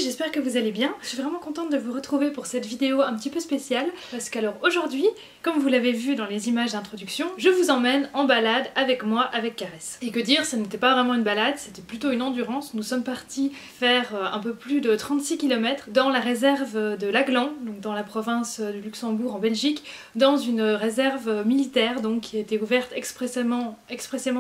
j'espère que vous allez bien. Je suis vraiment contente de vous retrouver pour cette vidéo un petit peu spéciale parce qu'alors aujourd'hui, comme vous l'avez vu dans les images d'introduction, je vous emmène en balade avec moi, avec Caresse. Et que dire, ce n'était pas vraiment une balade, c'était plutôt une endurance. Nous sommes partis faire un peu plus de 36 km dans la réserve de Laglan, donc dans la province du Luxembourg en Belgique, dans une réserve militaire donc qui a été ouverte expressément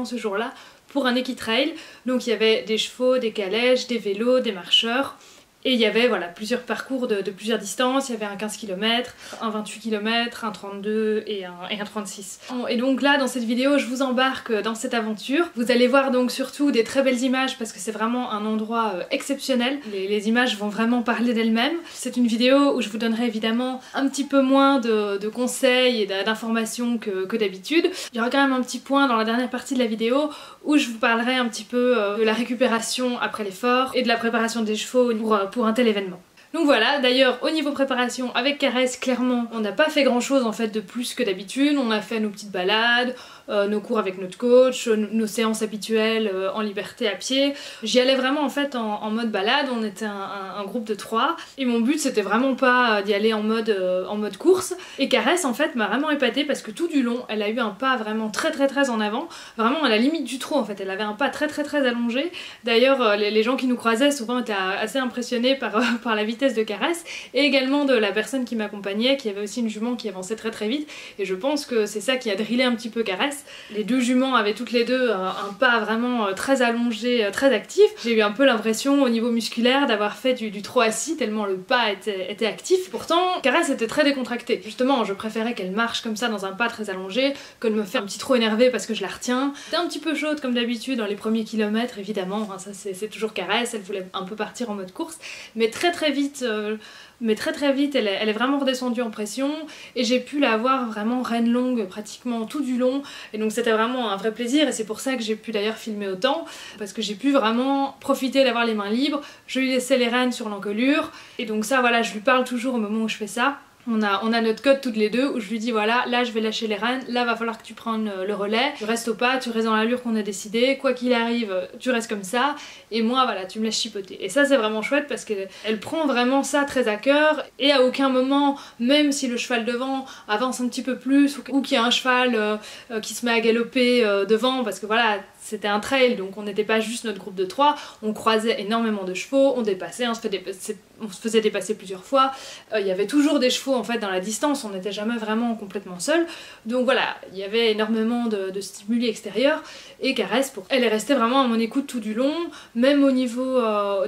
ce jour-là pour un équitrail. Donc il y avait des chevaux, des calèches, des vélos, des marcheurs. Et il y avait voilà, plusieurs parcours de plusieurs distances, il y avait un 15 km, un 28 km, un 32 et un 36. Et donc là dans cette vidéo je vous embarque dans cette aventure. Vous allez voir donc surtout des très belles images parce que c'est vraiment un endroit exceptionnel. Les images vont vraiment parler d'elles-mêmes. C'est une vidéo où je vous donnerai évidemment un petit peu moins de conseils et d'informations que d'habitude. Il y aura quand même un petit point dans la dernière partie de la vidéo où je vous parlerai un petit peu de la récupération après l'effort et de la préparation des chevaux pour un tel événement. Donc voilà, d'ailleurs au niveau préparation avec Caresse, clairement on n'a pas fait grand chose en fait de plus que d'habitude. On a fait nos petites balades, nos cours avec notre coach, nos séances habituelles en liberté à pied. J'y allais vraiment en fait en mode balade, on était un groupe de 3 et mon but c'était vraiment pas d'y aller en mode course. Et Caresse en fait m'a vraiment épatée parce que tout du long elle a eu un pas vraiment très en avant, vraiment à la limite du trot en fait, elle avait un pas très allongé. D'ailleurs les gens qui nous croisaient souvent étaient assez impressionnés par la vitesse de Caresse et également de la personne qui m'accompagnait qui avait aussi une jument qui avançait très vite et je pense que c'est ça qui a drillé un petit peu Caresse. Les deux juments avaient toutes les deux un pas vraiment très allongé, très actif. J'ai eu un peu l'impression au niveau musculaire d'avoir fait du trot assis tellement le pas était actif. Pourtant Caresse était très décontractée. Justement je préférais qu'elle marche comme ça dans un pas très allongé que de me faire un petit trot énervé parce que je la retiens. C'était un petit peu chaude comme d'habitude dans les premiers kilomètres évidemment, hein, ça c'est toujours Caresse, elle voulait un peu partir en mode course mais très vite elle est vraiment redescendue en pression et j'ai pu la voir vraiment reine longue pratiquement tout du long et donc c'était vraiment un vrai plaisir et c'est pour ça que j'ai pu d'ailleurs filmer autant parce que j'ai pu vraiment profiter d'avoir les mains libres. Je lui laissais les rênes sur l'encolure et donc ça voilà je lui parle toujours au moment où je fais ça. On a notre code toutes les deux où je lui dis voilà, là je vais lâcher les rênes, là va falloir que tu prennes le relais, tu restes au pas, tu restes dans l'allure qu'on a décidé, quoi qu'il arrive tu restes comme ça et moi voilà tu me laisses chipoter. Et ça c'est vraiment chouette parce qu'elle prend vraiment ça très à cœur et à aucun moment, même si le cheval devant avance un petit peu plus ou qu'il y a un cheval qui se met à galoper devant parce que voilà c'était un trail donc on n'était pas juste notre groupe de 3, on croisait énormément de chevaux, on dépassait, on se faisait dépasser plusieurs fois, il y avait toujours des chevaux en fait dans la distance, on n'était jamais vraiment complètement seul, donc voilà, il y avait énormément de stimuli extérieurs et Caresse, elle est restée vraiment à mon écoute tout du long, même au niveau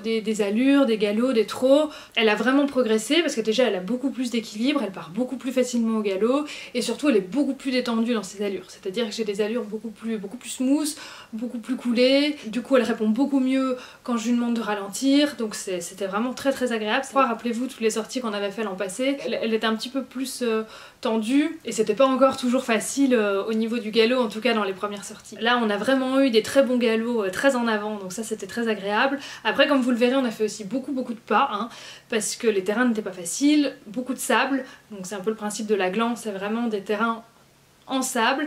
des allures, des galops, des trots, elle a vraiment progressé parce que déjà elle a beaucoup plus d'équilibre, elle part beaucoup plus facilement au galop et surtout elle est beaucoup plus détendue dans ses allures, c'est-à-dire que j'ai des allures beaucoup plus smooth, beaucoup plus coulée, du coup elle répond beaucoup mieux quand je lui demande de ralentir, donc c'était vraiment très agréable. Rappelez-vous toutes les sorties qu'on avait fait l'an passé, elle était un petit peu plus tendue et c'était pas encore toujours facile au niveau du galop, en tout cas dans les premières sorties. Là on a vraiment eu des très bons galops très en avant, donc ça c'était très agréable. Après comme vous le verrez on a fait aussi beaucoup de pas, hein, parce que les terrains n'étaient pas faciles, beaucoup de sable, donc c'est un peu le principe de la glance, c'est vraiment des terrains en sable,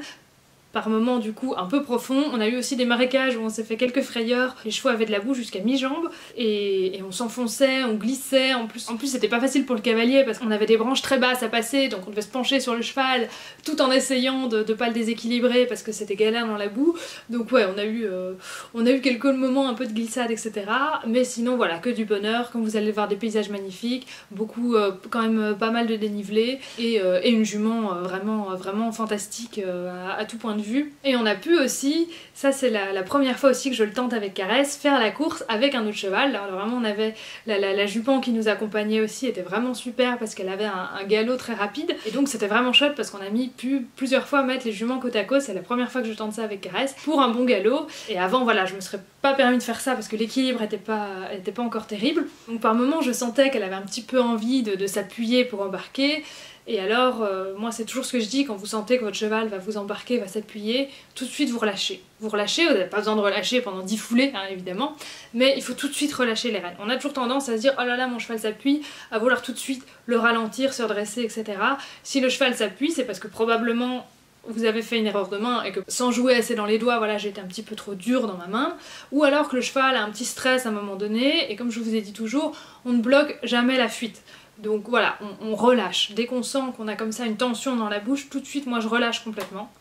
par moments du coup un peu profond. On a eu aussi des marécages où on s'est fait quelques frayeurs, les chevaux avaient de la boue jusqu'à mi-jambe et on s'enfonçait, on glissait, en plus c'était pas facile pour le cavalier parce qu'on avait des branches très basses à passer donc on devait se pencher sur le cheval tout en essayant de pas le déséquilibrer parce que c'était galère dans la boue, donc ouais on a eu quelques moments un peu de glissade etc, mais sinon voilà que du bonheur, comme vous allez voir des paysages magnifiques, beaucoup quand même pas mal de dénivelé et une jument vraiment fantastique à tout point de vue. Et on a pu aussi, ça c'est la première fois aussi que je le tente avec Caresse, faire la course avec un autre cheval. Alors vraiment on avait la jument qui nous accompagnait aussi, était vraiment super parce qu'elle avait un galop très rapide et donc c'était vraiment chouette parce qu'on a pu plusieurs fois mettre les juments côte à côte. C'est la première fois que je tente ça avec Caresse pour un bon galop et avant voilà je me serais pas permis de faire ça parce que l'équilibre était pas encore terrible, donc par moments je sentais qu'elle avait un petit peu envie de s'appuyer pour embarquer. Et alors, moi c'est toujours ce que je dis, quand vous sentez que votre cheval va vous embarquer, va s'appuyer, tout de suite vous relâchez. Vous relâchez, vous n'avez pas besoin de relâcher pendant 10 foulées, hein, évidemment, mais il faut tout de suite relâcher les rênes. On a toujours tendance à se dire, oh là là mon cheval s'appuie, à vouloir tout de suite le ralentir, se redresser, etc. Si le cheval s'appuie, c'est parce que probablement vous avez fait une erreur de main et que sans jouer assez dans les doigts, voilà, j'ai été un petit peu trop dure dans ma main, ou alors que le cheval a un petit stress à un moment donné, et comme je vous ai dit toujours, on ne bloque jamais la fuite. Donc voilà, on relâche. Dès qu'on sent qu'on a comme ça une tension dans la bouche, tout de suite moi je relâche complètement.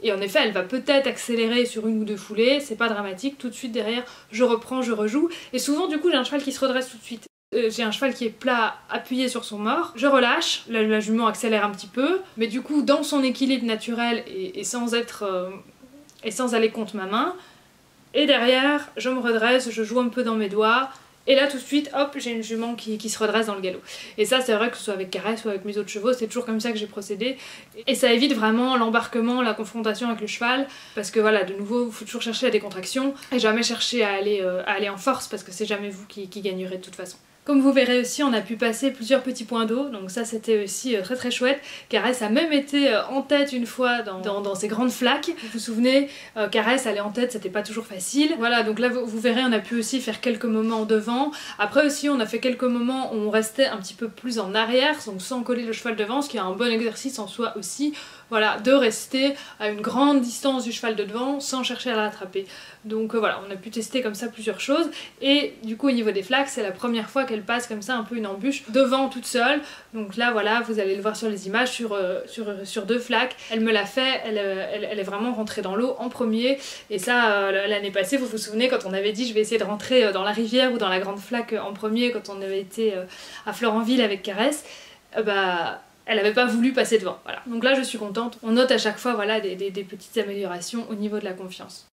Et en effet, elle va peut-être accélérer sur une ou deux foulées, c'est pas dramatique, tout de suite derrière, je reprends, je rejoue, et souvent du coup j'ai un cheval qui se redresse tout de suite. J'ai un cheval qui est plat, appuyé sur son mort, je relâche, la jument accélère un petit peu, mais du coup dans son équilibre naturel et sans aller contre ma main, et derrière je me redresse, je joue un peu dans mes doigts, et là tout de suite, hop, j'ai une jument qui se redresse dans le galop. Et ça c'est vrai que ce soit avec Caresse ou avec mes autres chevaux, c'est toujours comme ça que j'ai procédé, et ça évite vraiment l'embarquement, la confrontation avec le cheval, parce que voilà, de nouveau, il faut toujours chercher à des contractions, et jamais chercher à aller en force, parce que c'est jamais vous qui gagnerez de toute façon. Comme vous verrez aussi, on a pu passer plusieurs petits points d'eau, donc ça c'était aussi très très chouette. Caresse a même été en tête une fois dans ces grandes flaques. Vous vous souvenez, Caresse aller en tête, c'était pas toujours facile. Voilà, donc là vous verrez, on a pu aussi faire quelques moments devant. Après aussi, on a fait quelques moments où on restait un petit peu plus en arrière, donc sans coller le cheval devant, ce qui est un bon exercice en soi aussi. Voilà, de rester à une grande distance du cheval de devant sans chercher à l'attraper. Donc voilà, on a pu tester comme ça plusieurs choses. Et du coup au niveau des flaques, c'est la première fois qu'elle passe comme ça un peu une embûche devant toute seule. Donc là voilà, vous allez le voir sur les images, sur deux flaques. Elle me l'a fait, elle est vraiment rentrée dans l'eau en premier. Et ça, l'année passée, vous vous souvenez quand on avait dit je vais essayer de rentrer dans la rivière ou dans la grande flaque en premier, quand on avait été à Florenville avec Caresse, elle n'avait pas voulu passer devant, voilà. Donc là je suis contente, on note à chaque fois voilà, des petites améliorations au niveau de la confiance.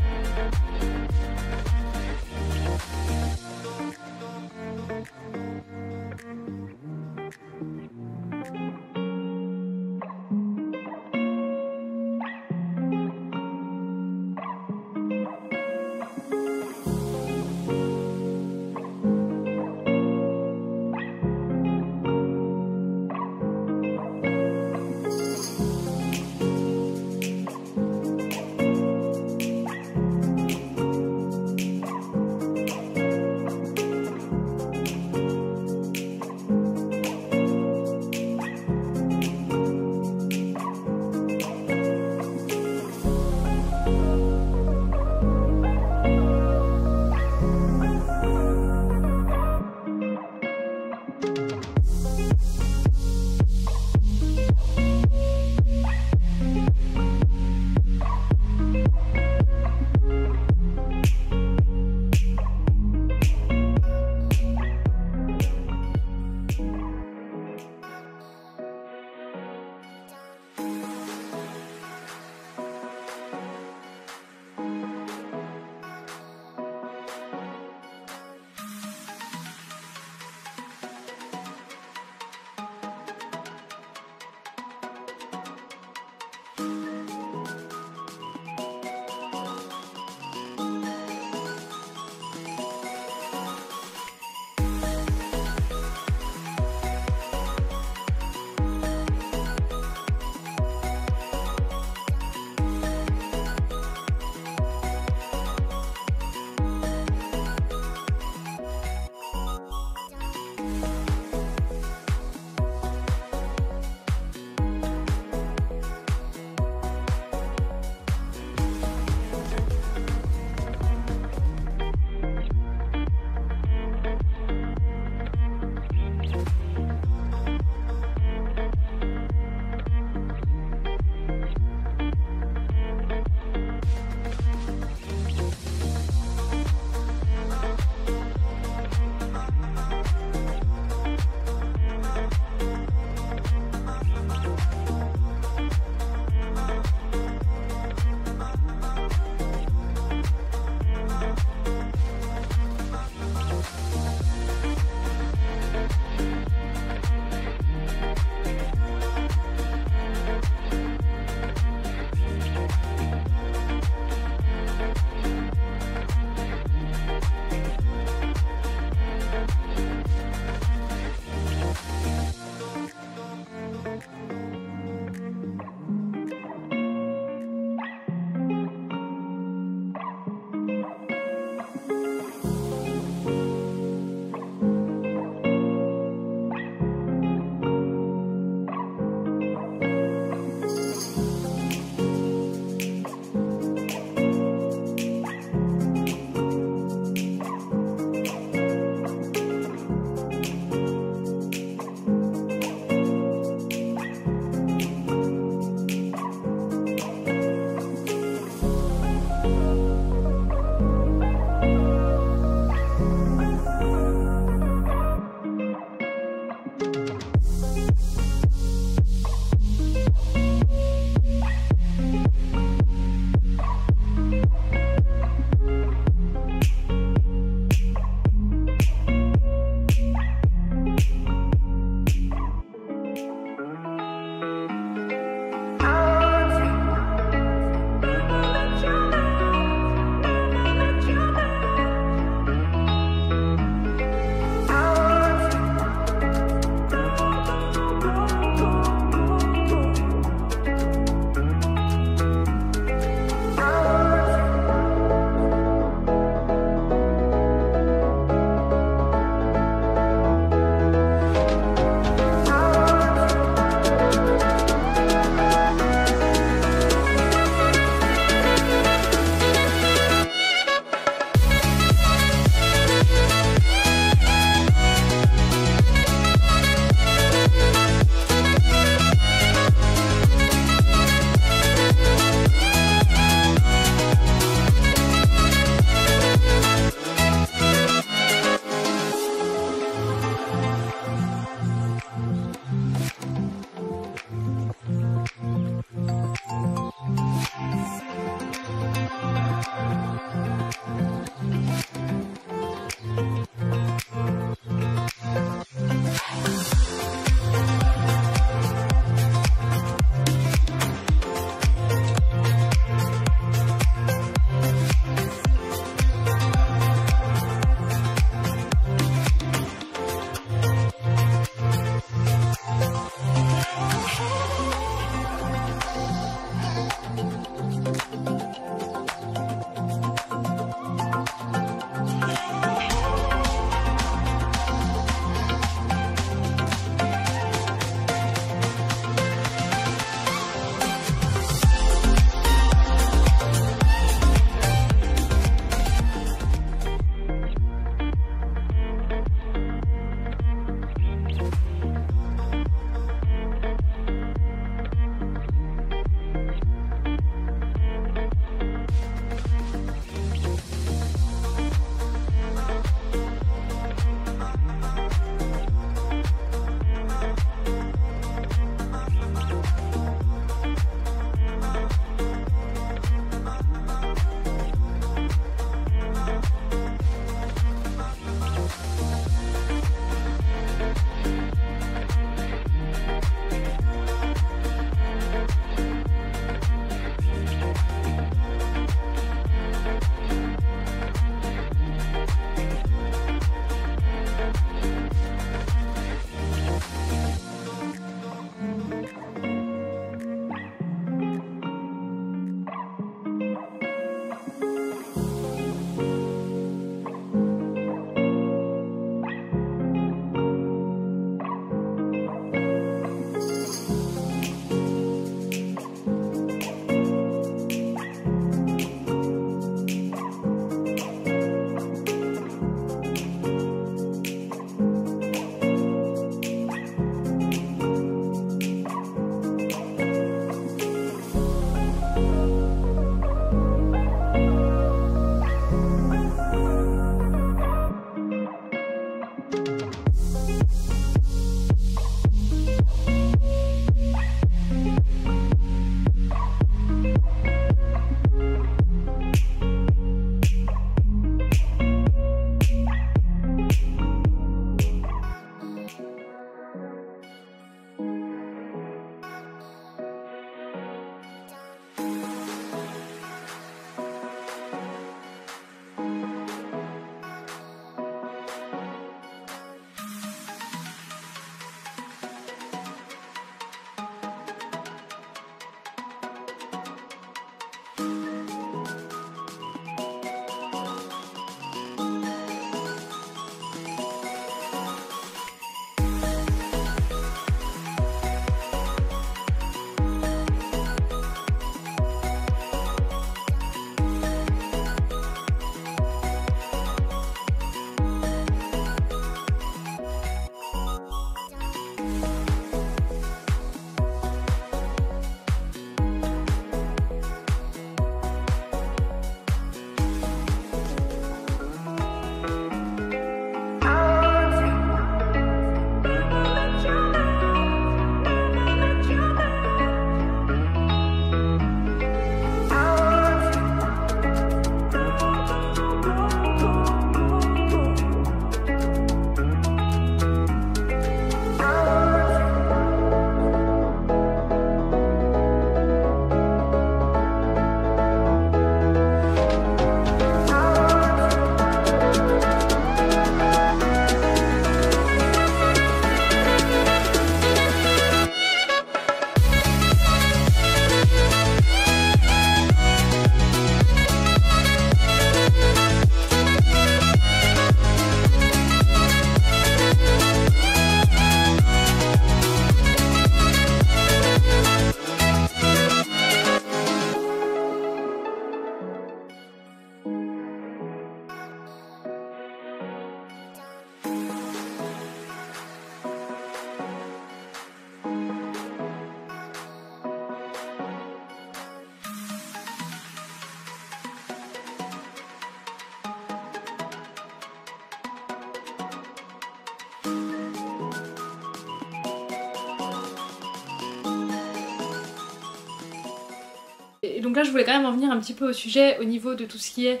Et donc là je voulais quand même en venir un petit peu au sujet au niveau de tout ce qui est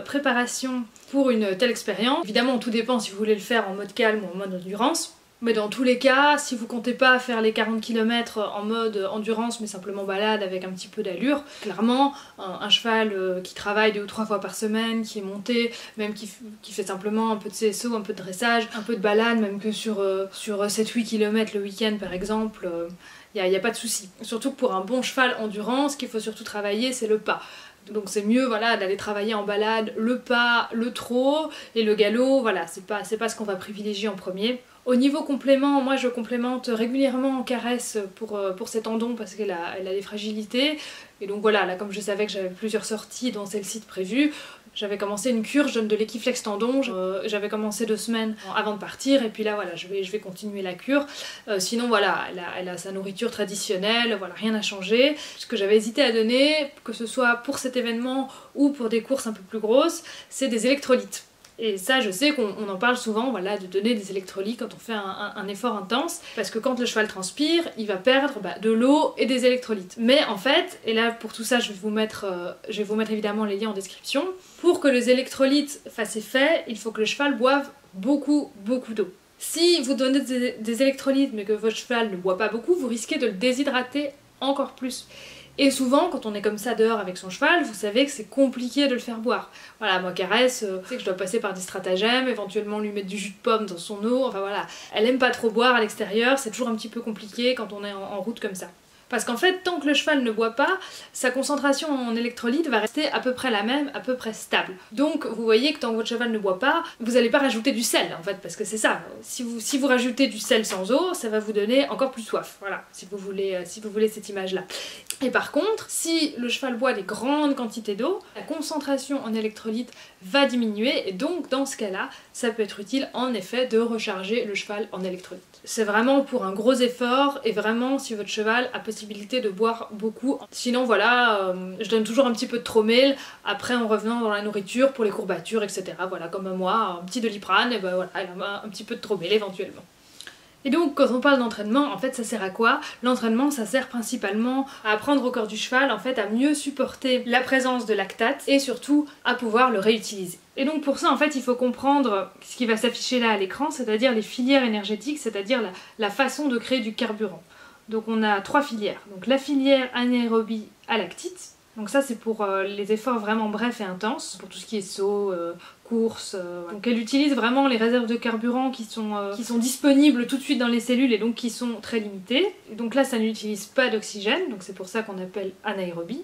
préparation pour une telle expérience. Évidemment tout dépend si vous voulez le faire en mode calme ou en mode endurance. Mais dans tous les cas, si vous comptez pas faire les 40 km en mode endurance mais simplement balade avec un petit peu d'allure, clairement un cheval qui travaille 2 ou 3 fois par semaine, qui est monté, même qui fait simplement un peu de CSO, un peu de dressage, un peu de balade, même que sur 7-8 km le week-end par exemple, il n'y a pas de souci. Surtout que pour un bon cheval endurance, ce qu'il faut surtout travailler c'est le pas. Donc c'est mieux voilà, d'aller travailler en balade le pas, le trot et le galop, voilà, c'est pas ce qu'on va privilégier en premier. Au niveau complément, moi je complémente régulièrement en caresse pour ses tendons parce qu'elle a des fragilités. Et donc voilà, là comme je savais que j'avais plusieurs sorties dont celle-ci de prévues, j'avais commencé une cure, je donne de l'Equiflex tendon, j'avais commencé 2 semaines avant de partir et puis là voilà, je vais continuer la cure. Sinon voilà, elle a sa nourriture traditionnelle, voilà, rien n'a changé. Ce que j'avais hésité à donner, que ce soit pour cet événement ou pour des courses un peu plus grosses, c'est des électrolytes. Et ça je sais qu'on en parle souvent, voilà, de donner des électrolytes quand on fait un effort intense, parce que quand le cheval transpire, il va perdre de l'eau et des électrolytes. Mais en fait, et là pour tout ça je vais vous mettre évidemment les liens en description, pour que les électrolytes fassent effet, il faut que le cheval boive beaucoup d'eau. Si vous donnez des électrolytes mais que votre cheval ne boit pas beaucoup, vous risquez de le déshydrater encore plus. Et souvent, quand on est comme ça dehors avec son cheval, vous savez que c'est compliqué de le faire boire. Voilà, moi caresse, je sais que je dois passer par des stratagèmes, éventuellement lui mettre du jus de pomme dans son eau, enfin voilà. Elle aime pas trop boire à l'extérieur, c'est toujours un petit peu compliqué quand on est en route comme ça. Parce qu'en fait, tant que le cheval ne boit pas, sa concentration en électrolytes va rester à peu près la même, à peu près stable. Donc vous voyez que tant que votre cheval ne boit pas, vous n'allez pas rajouter du sel en fait, parce que c'est ça. Si vous rajoutez du sel sans eau, ça va vous donner encore plus soif. Voilà, si vous voulez cette image-là. Et par contre, si le cheval boit des grandes quantités d'eau, la concentration en électrolytes va diminuer et donc dans ce cas-là, ça peut être utile en effet de recharger le cheval en électrolytes. C'est vraiment pour un gros effort et vraiment si votre cheval a possibilité de boire beaucoup. Sinon voilà, je donne toujours un petit peu de Tromel après en revenant dans la nourriture pour les courbatures, etc. Voilà, comme moi, un petit Doliprane, et ben voilà, un petit peu de Tromel éventuellement. Et donc quand on parle d'entraînement, en fait ça sert à quoi? L'entraînement ça sert principalement à apprendre au corps du cheval en fait à mieux supporter la présence de lactate et surtout à pouvoir le réutiliser. Et donc pour ça en fait il faut comprendre ce qui va s'afficher là à l'écran, c'est-à-dire les filières énergétiques, c'est-à-dire la façon de créer du carburant. Donc on a 3 filières. Donc la filière anaérobie à lactite. Donc ça c'est pour les efforts vraiment brefs et intenses, pour tout ce qui est saut, course. Donc elle utilise vraiment les réserves de carburant qui sont disponibles tout de suite dans les cellules et donc qui sont très limitées. Et donc là ça n'utilise pas d'oxygène, donc c'est pour ça qu'on appelle anaérobie.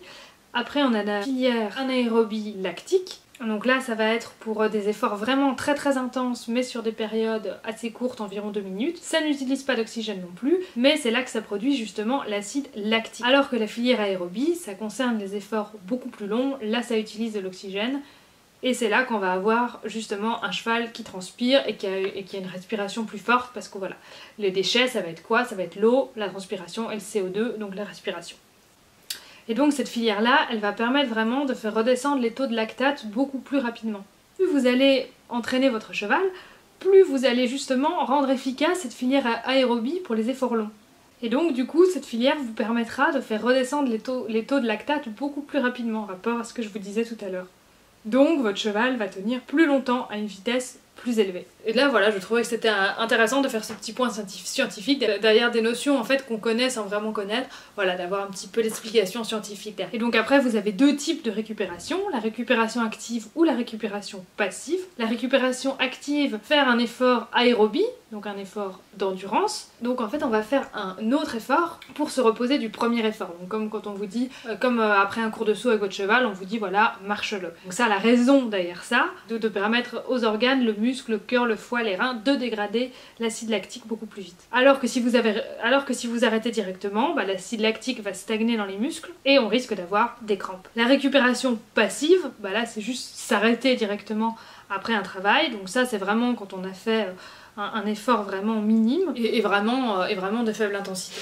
Après on a la filière anaérobie lactique. Donc là ça va être pour des efforts vraiment très intenses mais sur des périodes assez courtes, environ 2 minutes. Ça n'utilise pas d'oxygène non plus, mais c'est là que ça produit justement l'acide lactique. Alors que la filière aérobie, ça concerne les efforts beaucoup plus longs, là ça utilise de l'oxygène. Et c'est là qu'on va avoir justement un cheval qui transpire et qui a une respiration plus forte parce que voilà, les déchets ça va être quoi? Ça va être l'eau, la transpiration et le CO2, donc la respiration. Et donc cette filière-là, elle va permettre vraiment de faire redescendre les taux de lactate beaucoup plus rapidement. Plus vous allez entraîner votre cheval, plus vous allez justement rendre efficace cette filière aérobie pour les efforts longs. Et donc du coup, cette filière vous permettra de faire redescendre les taux de lactate beaucoup plus rapidement, en rapport à ce que je vous disais tout à l'heure. Donc votre cheval va tenir plus longtemps à une vitesse plus élevée. Et là voilà, je trouvais que c'était intéressant de faire ce petit point scientifique derrière des notions en fait qu'on connaît sans vraiment connaître, voilà, d'avoir un petit peu l'explication scientifique derrière. Et donc après vous avez 2 types de récupération, la récupération active ou la récupération passive. La récupération active, faire un effort aérobie, donc un effort d'endurance. Donc en fait on va faire un autre effort pour se reposer du premier effort. Donc comme quand on vous dit, après un cours de saut avec votre cheval, on vous dit voilà, marche-le. Donc ça, la raison derrière ça, de permettre aux organes, le muscle, le cœur, le foie, les reins, de dégrader l'acide lactique beaucoup plus vite. Alors que si vous arrêtez directement, l'acide lactique va stagner dans les muscles et on risque d'avoir des crampes. La récupération passive, là c'est juste s'arrêter directement après un travail. Donc ça c'est vraiment quand on a fait un effort vraiment minime et vraiment de faible intensité.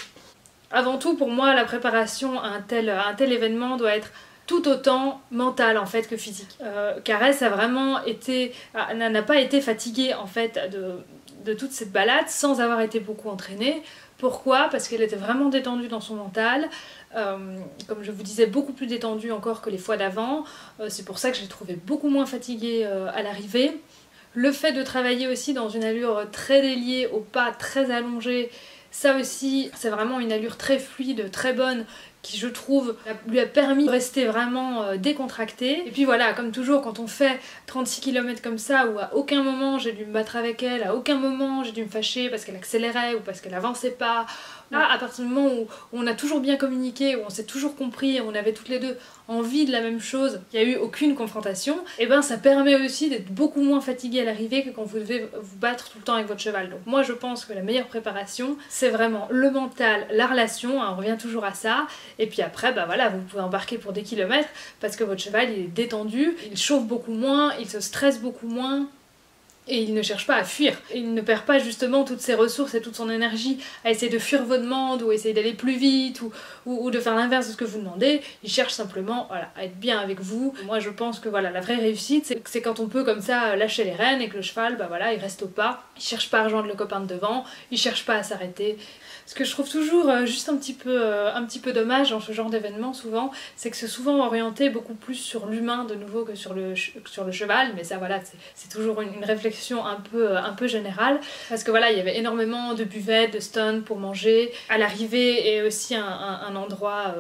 Avant tout, pour moi, la préparation à un tel événement doit être tout autant mentale en fait que physique. Caresse n'a pas été fatiguée en fait de toute cette balade sans avoir été beaucoup entraînée. Pourquoi? Parce qu'elle était vraiment détendue dans son mental, comme je vous disais, beaucoup plus détendue encore que les fois d'avant. C'est pour ça que je l'ai trouvée beaucoup moins fatiguée à l'arrivée. Le fait de travailler aussi dans une allure très déliée, au pas très allongé, ça aussi, c'est vraiment une allure très fluide, très bonne, qui je trouve lui a permis de rester vraiment décontractée. Et puis voilà, comme toujours quand on fait 36 km comme ça, où à aucun moment j'ai dû me battre avec elle, à aucun moment j'ai dû me fâcher parce qu'elle accélérait ou parce qu'elle avançait pas, là à partir du moment où on a toujours bien communiqué, où on s'est toujours compris, on avait toutes les deux envie de la même chose, il n'y a eu aucune confrontation, et ça permet aussi d'être beaucoup moins fatigué à l'arrivée que quand vous devez vous battre tout le temps avec votre cheval. Donc moi je pense que la meilleure préparation c'est vraiment le mental, la relation, on revient toujours à ça, et puis après voilà, vous pouvez embarquer pour des kilomètres parce que votre cheval il est détendu, il chauffe beaucoup moins, il se stresse beaucoup moins. Et il ne cherche pas à fuir, il ne perd pas justement toutes ses ressources et toute son énergie à essayer de fuir vos demandes ou essayer d'aller plus vite ou de faire l'inverse de ce que vous demandez. Il cherche simplement à être bien avec vous. Moi je pense que la vraie réussite c'est quand on peut comme ça lâcher les rênes et que le cheval il reste au pas, il cherche pas à rejoindre le copain de devant, il cherche pas à s'arrêter. Ce que je trouve toujours juste un petit peu dommage dans ce genre d'événement souvent, c'est que c'est souvent orienté beaucoup plus sur l'humain de nouveau que sur le cheval, mais ça c'est toujours une réflexion un peu générale, parce que il y avait énormément de buvettes, de stands pour manger à l'arrivée et aussi un endroit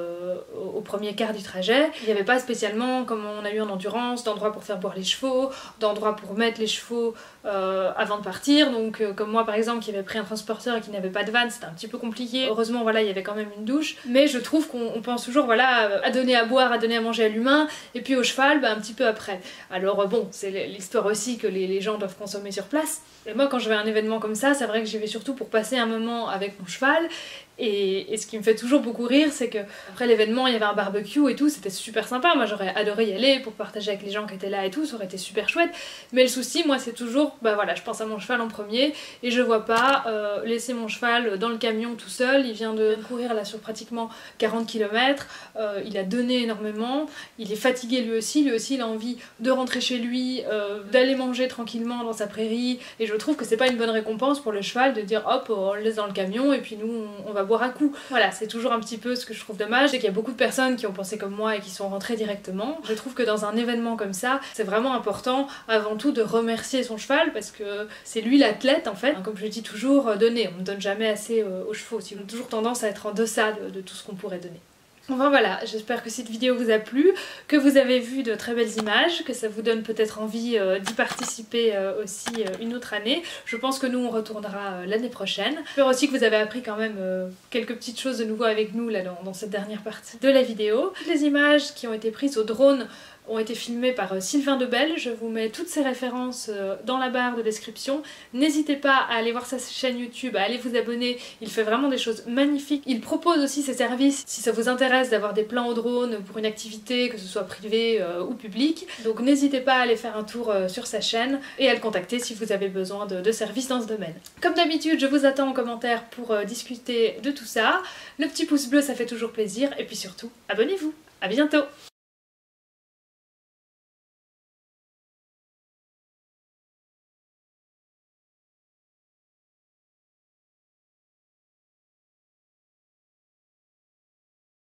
au premier quart du trajet. Il n'y avait pas spécialement, comme on a eu en endurance, d'endroit pour faire boire les chevaux, d'endroit pour mettre les chevaux avant de partir, donc comme moi par exemple qui avait pris un transporteur et qui n'avait pas de van, c'était un petit peu compliqué. Heureusement il y avait quand même une douche, mais je trouve qu'on pense toujours à donner à boire, à donner à manger à l'humain, et puis au cheval un petit peu après. Alors c'est l'histoire aussi que les gens doivent consommer sur place. Et moi quand je vais à un événement comme ça, c'est vrai que j'y vais surtout pour passer un moment avec mon cheval Et ce qui me fait toujours beaucoup rire, c'est que après l'événement, il y avait un barbecue et tout, c'était super sympa. Moi, j'aurais adoré y aller pour partager avec les gens qui étaient là et tout, ça aurait été super chouette. Mais le souci, moi, c'est toujours, bah voilà, je pense à mon cheval en premier et je vois pas laisser mon cheval dans le camion tout seul. Il vient de courir là sur pratiquement 40 km, il a donné énormément, il est fatigué lui aussi il a envie de rentrer chez lui, d'aller manger tranquillement dans sa prairie. Et je trouve que c'est pas une bonne récompense pour le cheval de dire hop, on le laisse dans le camion et puis nous on va boire un coup. Voilà, c'est toujours un petit peu ce que je trouve dommage, c'est qu'il y a beaucoup de personnes qui ont pensé comme moi et qui sont rentrées directement. Je trouve que dans un événement comme ça, c'est vraiment important avant tout de remercier son cheval parce que c'est lui l'athlète en fait. Comme je dis toujours, donner, on ne donne jamais assez aux chevaux, ils ont toujours tendance à être en deçà de tout ce qu'on pourrait donner. Enfin voilà, j'espère que cette vidéo vous a plu, que vous avez vu de très belles images, que ça vous donne peut-être envie d'y participer aussi une autre année. Je pense que nous on retournera l'année prochaine. J'espère aussi que vous avez appris quand même quelques petites choses de nouveau avec nous là dans cette dernière partie de la vidéo. Toutes les images qui ont été prises au drone ont été filmées par Sylvain Debelle. Je vous mets toutes ces références dans la barre de description. N'hésitez pas à aller voir sa chaîne YouTube, à aller vous abonner, il fait vraiment des choses magnifiques. Il propose aussi ses services si ça vous intéresse d'avoir des plans au drone pour une activité, que ce soit privée ou publique. Donc n'hésitez pas à aller faire un tour sur sa chaîne et à le contacter si vous avez besoin de services dans ce domaine. Comme d'habitude, je vous attends en commentaire pour discuter de tout ça. Le petit pouce bleu, ça fait toujours plaisir. Et puis surtout, abonnez-vous. À bientôt!